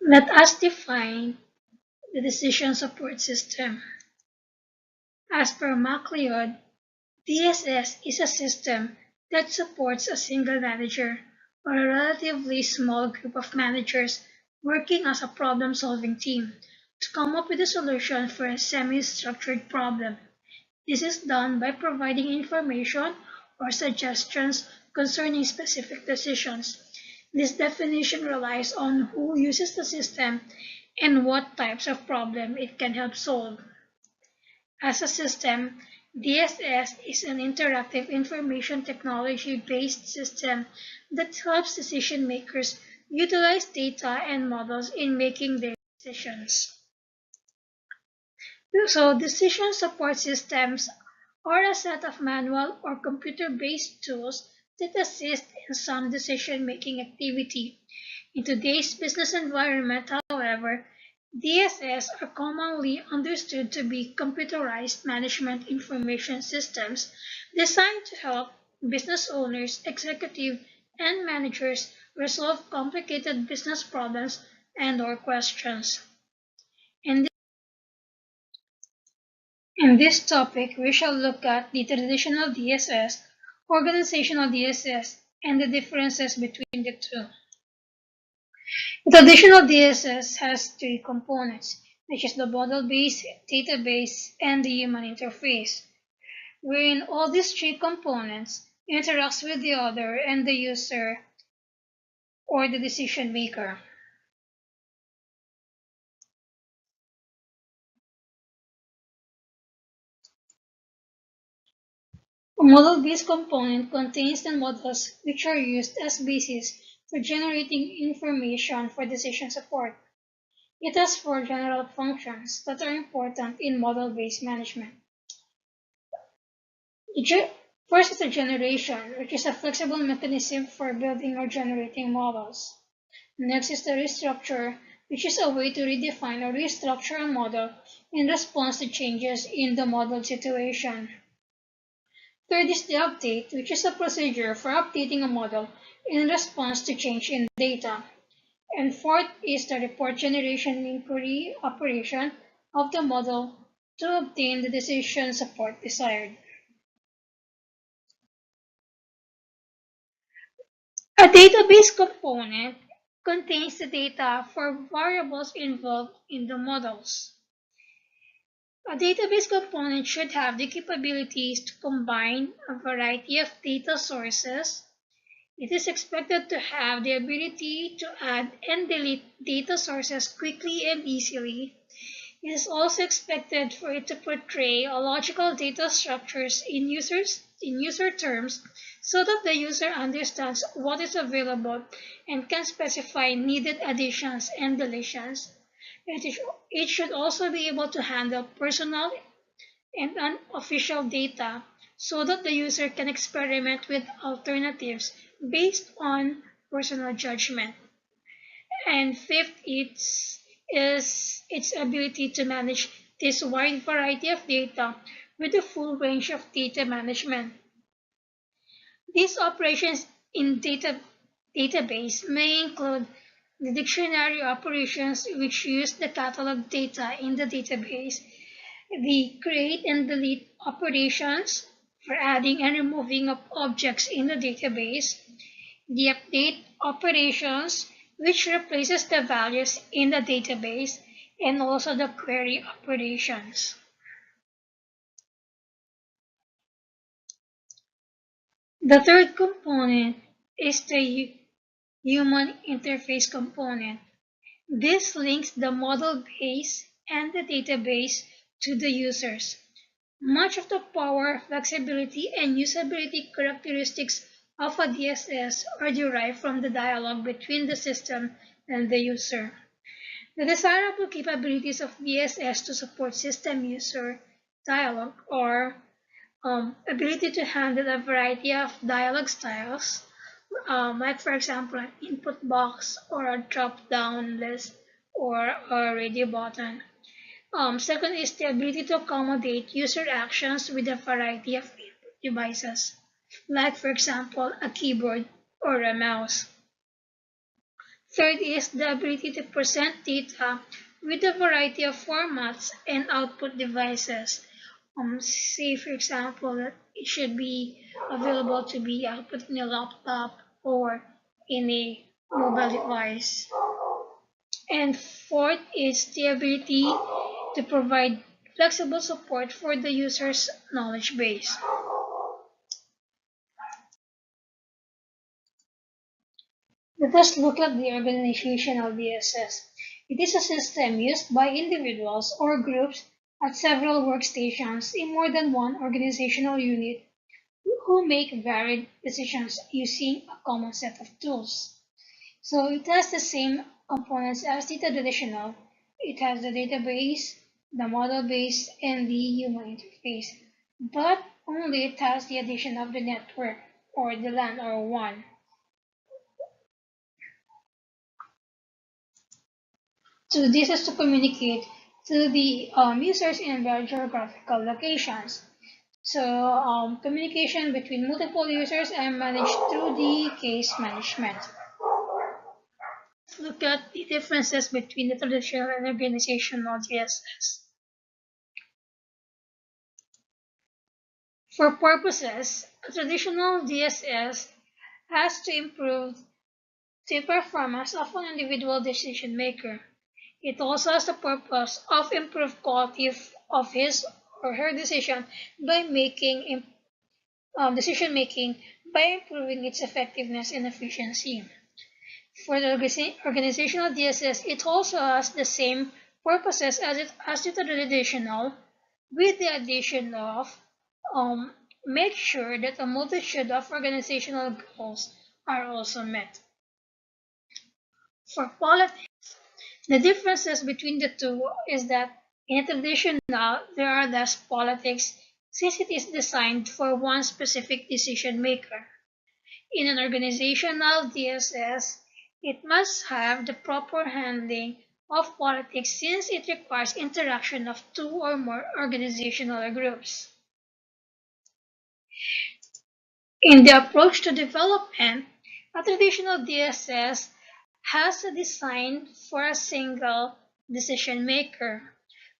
Let us define the decision support system. As per MacLeod, DSS is a system that supports a single manager or a relatively small group of managers working as a problem-solving team to come up with a solution for a semi-structured problem. This is done by providing information or suggestions concerning specific decisions. This definition relies on who uses the system and what types of problem it can help solve. As a system, DSS is an interactive information technology-based system that helps decision makers utilize data and models in making their decisions. So, decision support systems are a set of manual or computer-based tools that assist in some decision-making activity. In today's business environment, however, DSS are commonly understood to be computerized management information systems designed to help business owners, executives, and managers resolve complicated business problems and/or questions. In In this topic, we shall look at the traditional DSS, organizational DSS, and the differences between the two. The traditional DSS has three components, which is the model-based, database, and the human interface, wherein all these three components interacts with the other and the user or the decision maker. A model-based component contains the models which are used as basis for generating information for decision support. It has four general functions that are important in model-based management. First is the generation, which is a flexible mechanism for building or generating models. Next is the restructure, which is a way to redefine or restructure a model in response to changes in the model situation. Third is the update, which is a procedure for updating a model in response to change in data. And fourth is the report generation inquiry operation of the model to obtain the decision support desired. A database component contains the data for variables involved in the models. A database component should have the capabilities to combine a variety of data sources. It is expected to have the ability to add and delete data sources quickly and easily. It is also expected for it to portray logical data structures in user terms so that the user understands what is available and can specify needed additions and deletions. It should also be able to handle personal and unofficial data so that the user can experiment with alternatives based on personal judgment. And fifth, is its ability to manage this wide variety of data with a full range of data management. These operations in database may include the dictionary operations, which use the catalog data in the database, the create and delete operations for adding and removing of objects in the database, the update operations, which replaces the values in the database, and also the query operations. The third component is the human interface component. This links the model base and the database to the users. Much of the power, flexibility, and usability characteristics of a DSS are derived from the dialogue between the system and the user. The desirable capabilities of DSS to support system-user dialogue are ability to handle a variety of dialogue styles, like for example an input box or a drop-down list or a radio button. Second is the ability to accommodate user actions with a variety of input devices, like for example a keyboard or a mouse. Third is the ability to present data with a variety of formats and output devices. Say, for example, that it should be available to be output in a laptop or in a mobile device. And fourth is the ability to provide flexible support for the user's knowledge base. Let us look at the organizational DSS. It is a system used by individuals or groups at several workstations in more than one organizational unit who make varied decisions using a common set of tools. So it has the same components as the traditional. It has the database, the model base, and the human interface. But only it has the addition of the network or the LAN or WAN. So this is to communicate to the users in various geographical locations. So communication between multiple users are managed through the case management. Let's look at the differences between the traditional and organizational DSS. For purposes, a traditional DSS has to improve the performance of an individual decision maker. It also has the purpose of improved quality of his or her decision making by improving its effectiveness and efficiency. For the organizational DSS, it also has the same purposes as the traditional, with the addition of make sure that a multitude of organizational goals are also met. For politics, the differences between the two is that in a traditional, there are less politics since it is designed for one specific decision maker. In an organizational DSS, it must have the proper handling of politics since it requires interaction of two or more organizational groups. In the approach to development, a traditional DSS has a design for a single decision maker,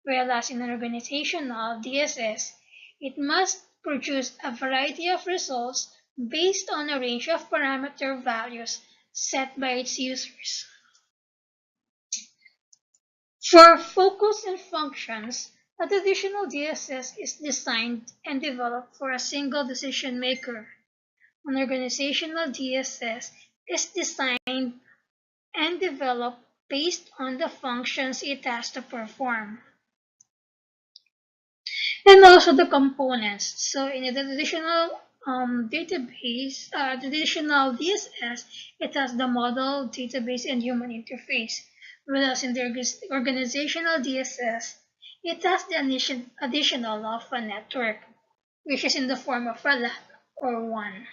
whereas in an organizational DSS, it must produce a variety of results based on a range of parameter values set by its users. For focus and functions, a traditional DSS is designed and developed for a single decision maker. An organizational DSS is designed and developed based on the functions it has to perform. And also the components. So in a traditional traditional DSS, it has the model, database, and human interface. Whereas in the organizational DSS, it has the additional of a network, which is in the form of a LAN or WAN.